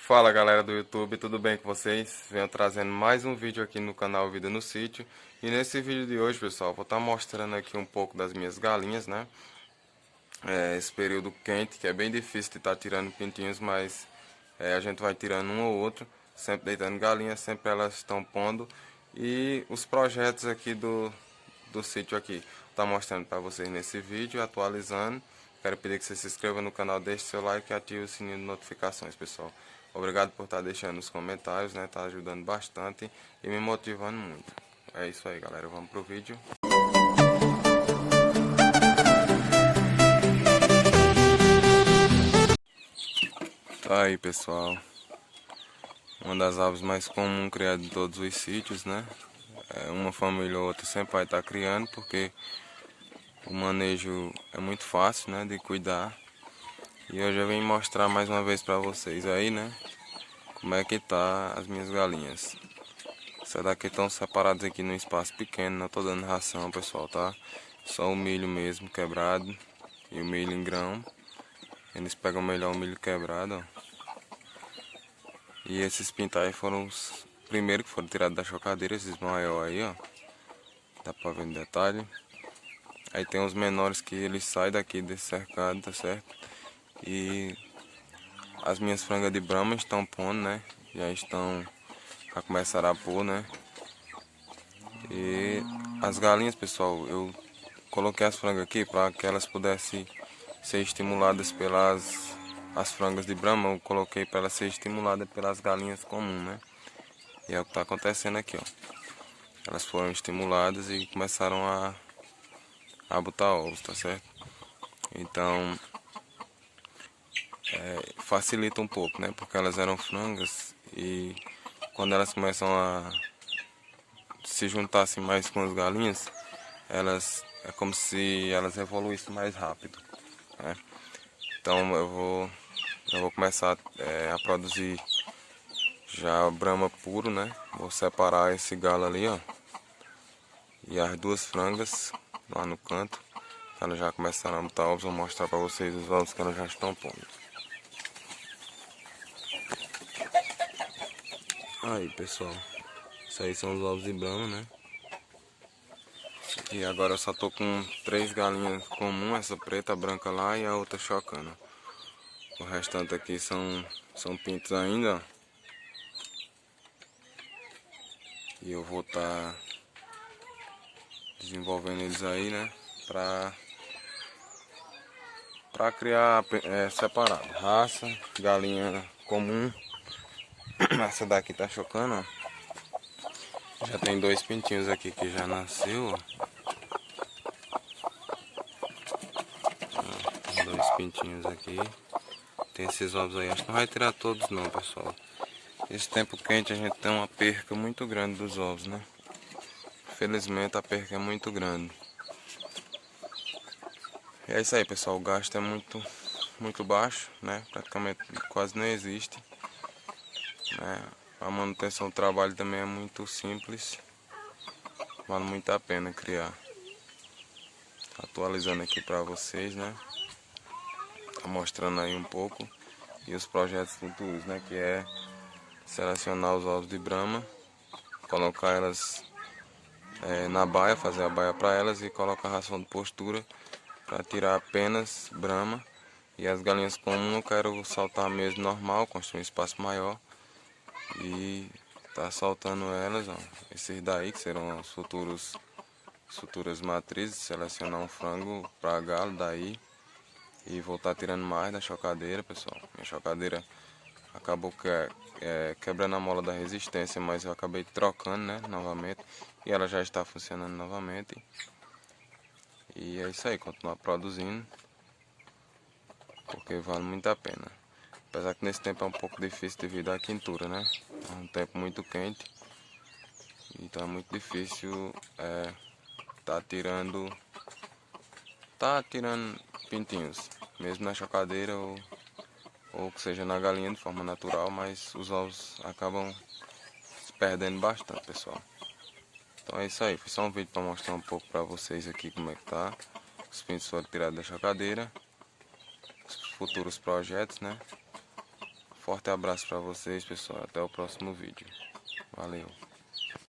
Fala galera do YouTube, tudo bem com vocês? Venho trazendo mais um vídeo aqui no canal Vida no Sítio. E nesse vídeo de hoje, pessoal, vou estar mostrando aqui um pouco das minhas galinhas, né? Esse período quente, que é bem difícil de estar tirando pintinhos, mas a gente vai tirando um ou outro, sempre deitando galinhas, sempre elas estão pondo. E os projetos aqui do sítio aqui, vou estar mostrando para vocês nesse vídeo, atualizando. Quero pedir que você se inscreva no canal, deixe seu like e ative o sininho de notificações, pessoal. Obrigado por estar deixando os comentários, né? Tá ajudando bastante e me motivando muito. É isso aí, galera. Vamos pro vídeo. Tá aí, pessoal. Uma das aves mais comuns criadas em todos os sítios, né? Uma família ou outra sempre vai estar criando, porque o manejo é muito fácil, né? De cuidar. E hoje eu vim mostrar mais uma vez pra vocês aí, né? Como é que tá as minhas galinhas. Essas daqui estão separadas aqui num espaço pequeno, não tô dando ração, pessoal, tá? Só o milho mesmo quebrado e o milho em grão. Eles pegam melhor o milho quebrado, ó. E esses pintais foram os primeiros que foram tirados da chocadeira, esses maiores aí, ó. Dá pra ver no detalhe. Aí tem os menores que eles saem daqui desse cercado, tá certo? E as minhas frangas de Brahma estão pondo, né? Já começaram a pôr, né? E as galinhas, pessoal, eu coloquei as frangas aqui para que elas pudessem ser estimuladas pelas as frangas de Brahma. Eu coloquei para elas ser estimuladas pelas galinhas comuns, né? E é o que está acontecendo aqui, ó. Elas foram estimuladas e começaram a botar ovos, tá certo? Então facilita um pouco, né? Porque elas eram frangas e quando elas começam a se juntassem mais com as galinhas, elas é como se elas evoluíssem mais rápido, né? Então já vou começar a produzir já Brahma puro, né? Vou separar esse galo ali, ó, e as duas frangas lá no canto. Elas já começaram a botar ovos, vou mostrar para vocês os ovos que elas já estão pondo. Aí, pessoal, isso aí são os ovos de Brahma, né? E agora eu só tô com 3 galinhas comuns, essa preta, a branca lá e a outra chocando. O restante aqui são pintos ainda, ó. E eu vou estar desenvolvendo eles aí, né? Pra criar separado. Raça, galinha comum. Essa daqui tá chocando, ó. Já tem 2 pintinhos aqui que já nasceu, ó. Tem 2 pintinhos aqui. Tem esses ovos aí. Acho que não vai tirar todos não, pessoal. Esse tempo quente a gente tem uma perca muito grande dos ovos, né? Infelizmente a perca é muito grande. E é isso aí, pessoal. O gasto é muito baixo, né? Praticamente quase não existe, né? A manutenção do trabalho também é muito simples. Vale muito a pena criar. Atualizando aqui para vocês, né? Tá mostrando aí um pouco. E os projetos futuros, né? Que é selecionar os ovos de Brahma, colocar elas na baia, fazer a baia para elas e colocar ração de postura para tirar apenas Brahma. E as galinhas comuns eu quero soltar mesmo normal, construir um espaço maior e tá soltando elas, ó. Esses daí que serão as futuras matrizes, selecionar um frango para galo daí e vou estar tirando mais da chocadeira, pessoal. Minha chocadeira acabou quebrando a mola da resistência, mas eu acabei trocando, né, novamente, e ela já está funcionando novamente. E é isso aí, continuar produzindo, porque vale muito a pena. Apesar que nesse tempo é um pouco difícil devido à quentura, né? É um tempo muito quente, então é muito difícil tá tirando pintinhos, mesmo na chocadeira ou que seja na galinha de forma natural, mas os ovos acabam se perdendo bastante, pessoal. Então é isso aí, foi só um vídeo para mostrar um pouco para vocês aqui como é que tá. Os pintos foram tirados da chocadeira, os futuros projetos, né? Forte abraço para vocês, pessoal. Até o próximo vídeo. Valeu.